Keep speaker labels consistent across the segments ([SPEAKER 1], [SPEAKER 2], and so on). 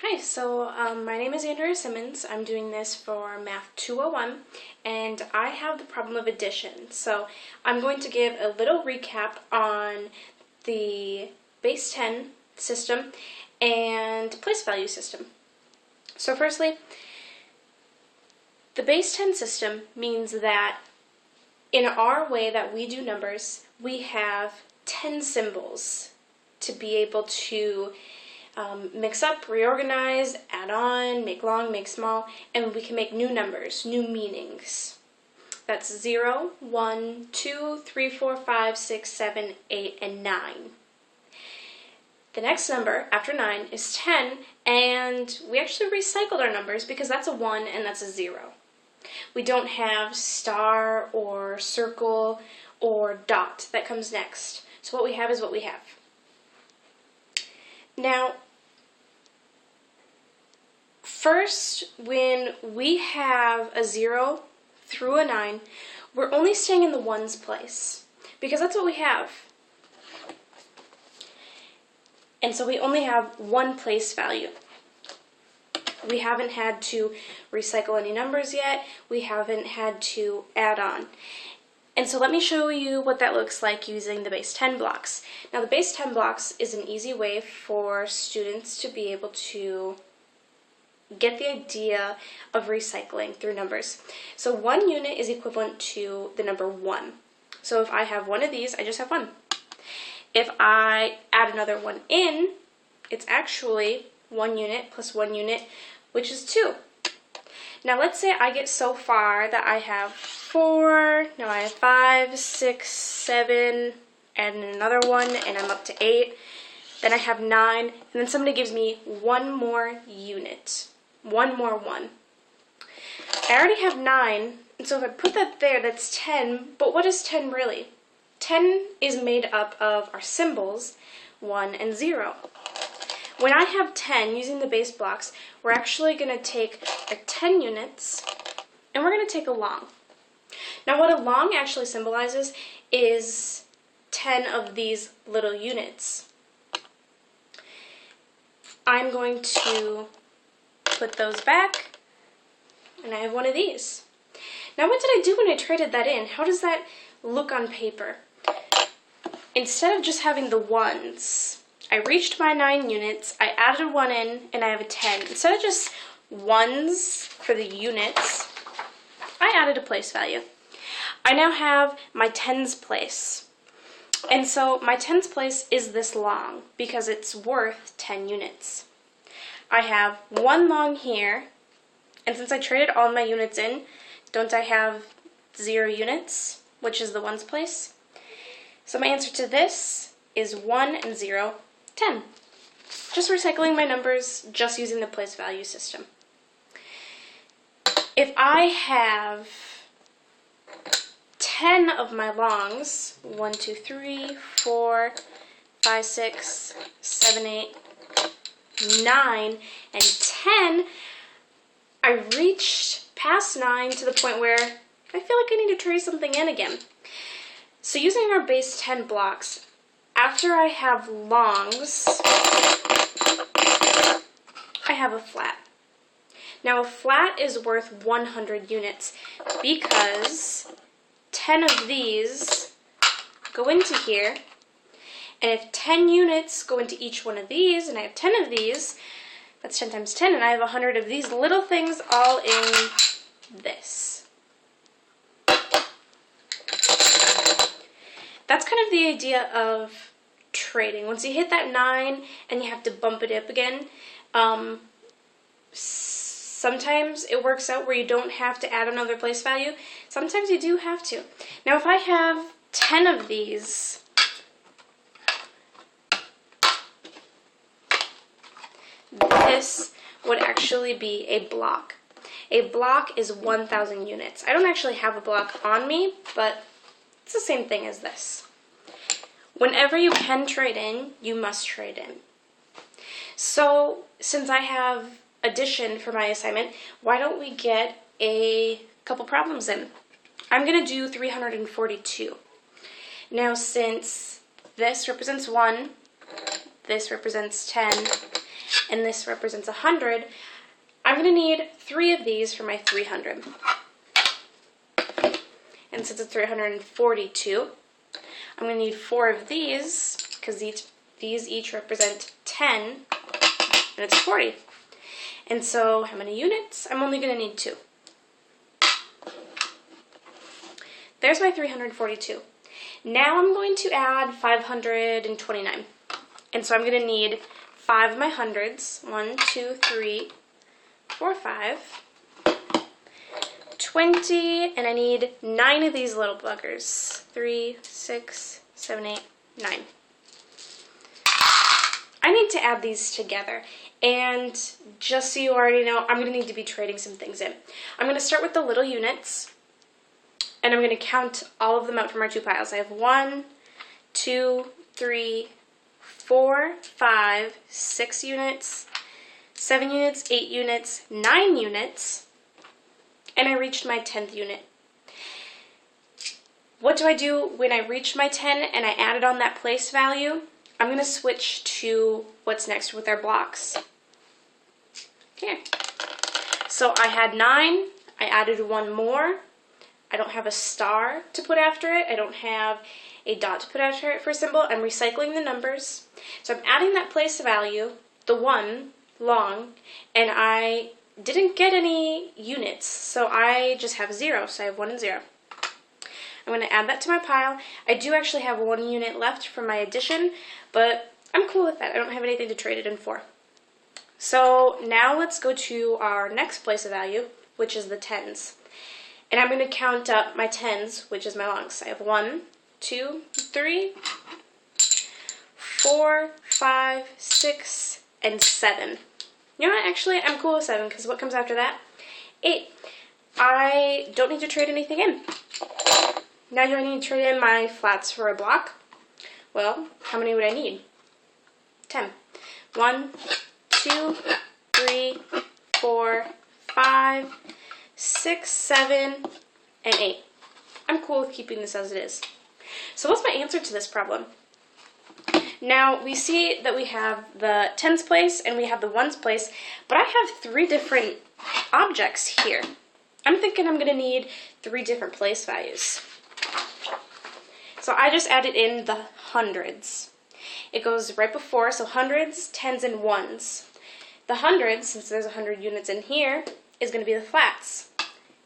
[SPEAKER 1] Hi, my name is Andrea Simmons. I'm doing this for Math 201, and I have the problem of addition. So I'm going to give a little recap on the base 10 system and place value system. So firstly, the base 10 system means that in our way that we do numbers, we have 10 symbols to be able to mix up, reorganize, add on, make long, make small, and we can make new numbers, new meanings. That's 0, 1, 2, 3, 4, 5, 6, 7, 8, and 9. The next number after 9 is 10, and we actually recycled our numbers because that's a 1 and that's a 0. We don't have star or circle or dot that comes next. So what we have is what we have. Now, first, when we have a 0 through a 9, we're only staying in the ones place because that's what we have. And so we only have one place value. We haven't had to recycle any numbers yet. We haven't had to add on. And so let me show you what that looks like using the base 10 blocks. Now the base 10 blocks is an easy way for students to be able to get the idea of recycling through numbers. So 1 unit is equivalent to the number 1. So if I have one of these, I just have 1. If I add another one in, it's actually 1 unit plus 1 unit, which is 2. Now let's say I get so far that I have 4, now I have 5, 6, 7, and another 1, and I'm up to 8. Then I have 9, and then somebody gives me 1 more unit. 1 more 1. I already have 9, and so if I put that there, that's 10, but what is 10 really? 10 is made up of our symbols, 1 and 0. When I have 10 using the base blocks, we're actually going to take our 10 units and we're going to take a long. Now what a long actually symbolizes is 10 of these little units. I'm going to put those back and I have one of these. Now what did I do when I traded that in? How does that look on paper? Instead of just having the ones, I reached my 9 units, I added 1 in, and I have a 10. Instead of just ones for the units, I added a place value. I now have my tens place. And so my tens place is this long because it's worth 10 units. I have 1 long here, and since I traded all my units in, don't I have 0 units, which is the ones place? So my answer to this is 1 and 0, 10. Just recycling my numbers, just using the place value system. If I have 10 of my longs, 1, 2, 3, 4, 5, 6, 7, 8, 9, and 10, I reached past 9 to the point where I feel like I need to trade something in again. So using our base 10 blocks, after I have longs, I have a flat. Now a flat is worth 100 units because 10 of these go into here, and if 10 units go into each one of these, and I have 10 of these, that's 10 times 10, and I have 100 of these little things all in this. That's kind of the idea of trading. Once you hit that 9 and you have to bump it up again, sometimes it works out where you don't have to add another place value. Sometimes you do have to. Now if I have 10 of these, this would actually be a block. A block is 1,000 units. I don't actually have a block on me, but it's the same thing as this. Whenever you can trade in, you must trade in. So since I have addition for my assignment, why don't we get a couple problems in? I'm going to do 342. Now since this represents 1, this represents 10, and this represents 100, I'm going to need 3 of these for my 300. And since it's 342, I'm going to need 4 of these, because these each represent 10, and it's 40. And so how many units? I'm only going to need 2. There's my 342. Now I'm going to add 529. And so I'm going to need 5 of my hundreds. 1, 2, 3, 4, 5. 20, and I need 9 of these little buggers. 3, 6, 7, 8, 9. I need to add these together. And just so you already know, I'm going to need to be trading some things in. I'm going to start with the little units. And I'm going to count all of them out from our 2 piles. I have 1, 2, 3, 4, 5, 6 units, 7 units, 8 units, 9 units, and I reached my 10th unit. What do I do when I reach my 10 and I added on that place value? I'm going to switch to what's next with our blocks. Okay. So I had 9, I added 1 more. I don't have a star to put after it. I don't have a dot to put after it for a symbol. I'm recycling the numbers. So I'm adding that place value, the 1, long, and I didn't get any units, so I just have 0, so I have 1 and 0. I'm going to add that to my pile. I do actually have 1 unit left for my addition, but I'm cool with that. I don't have anything to trade it in for. So now let's go to our next place of value, which is the tens. And I'm going to count up my tens, which is my longs. I have 1, 2, 3, 4, 5, 6, and 7. You know what? Actually, I'm cool with 7 because what comes after that? 8. I don't need to trade anything in. Now do I need to trade in my flats for a block? Well, how many would I need? 10. 1, 2, 3, 4, 5, 6, 7, and 8. I'm cool with keeping this as it is. So what's my answer to this problem? Now we see that we have the tens place and we have the ones place, but I have 3 different objects here. I'm thinking I'm going to need 3 different place values. So I just added in the hundreds. It goes right before, so hundreds, tens, and ones. The hundreds, since there's 100 units in here, is going to be the flats.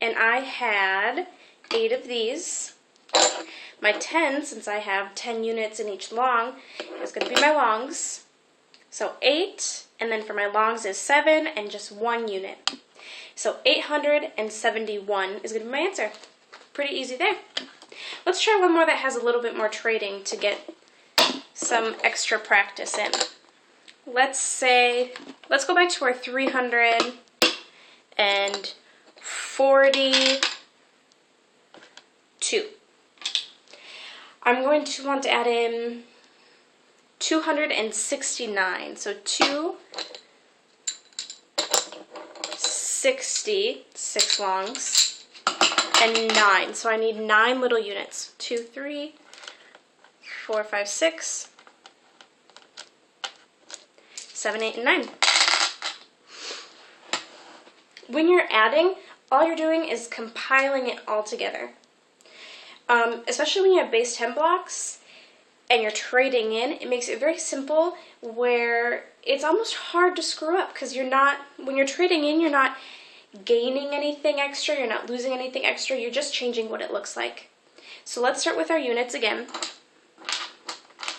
[SPEAKER 1] And I had 8 of these. My 10, since I have 10 units in each long, is going to be my longs. So 8, and then for my longs is 7, and just 1 unit. So 871 is going to be my answer. Pretty easy there. Let's try one more that has a little bit more trading to get some extra practice in. Let's go back to our 342. I'm going to want to add in 269. So 260, 6 longs, and 9. So I need 9 little units. 2, 3, 4, 5, 6, 7, 8, and 9. When you're adding, all you're doing is compiling it all together. Especially when you have base 10 blocks and you're trading in, it makes it very simple where it's almost hard to screw up because when you're trading in, you're not gaining anything extra, you're not losing anything extra, you're just changing what it looks like. So let's start with our units again.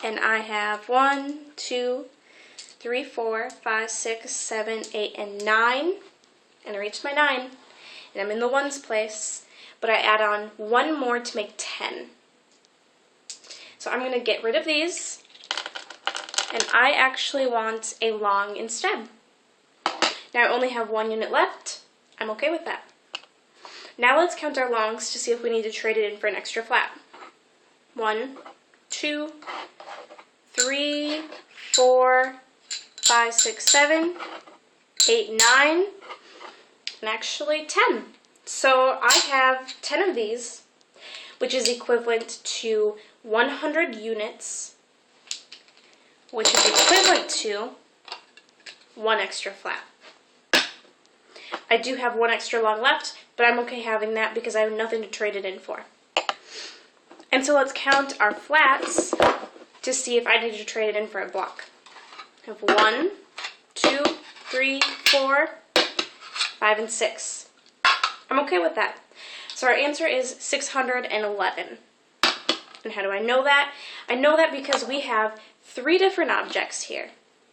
[SPEAKER 1] And I have 1, 2, 3, 4, 5, 6, 7, 8, and 9. And I reached my 9. And I'm in the ones place. But I add on 1 more to make 10. So I'm going to get rid of these, and I actually want a long instead. Now I only have 1 unit left. I'm okay with that. Now let's count our longs to see if we need to trade it in for an extra flat. 1, 2, 3, 4, 5, 6, 7, 8, 9, and actually 10. So I have 10 of these, which is equivalent to 100 units, which is equivalent to 1 extra flat. I do have 1 extra long left, but I'm okay having that because I have nothing to trade it in for. And so let's count our flats to see if I need to trade it in for a block. I have 1, 2, 3, 4, 5, and 6. I'm okay with that. So our answer is 611. And how do I know that? I know that because we have 3 different objects here.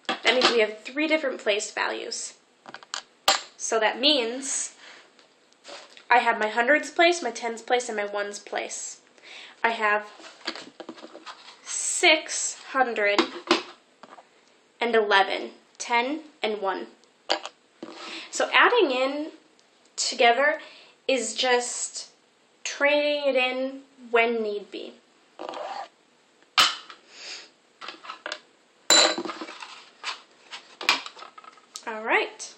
[SPEAKER 1] That means we have 3 different place values. So that means I have my hundreds place, my tens place, and my ones place. I have 611, 10 and 1. So adding in together is just trading it in when need be. All right.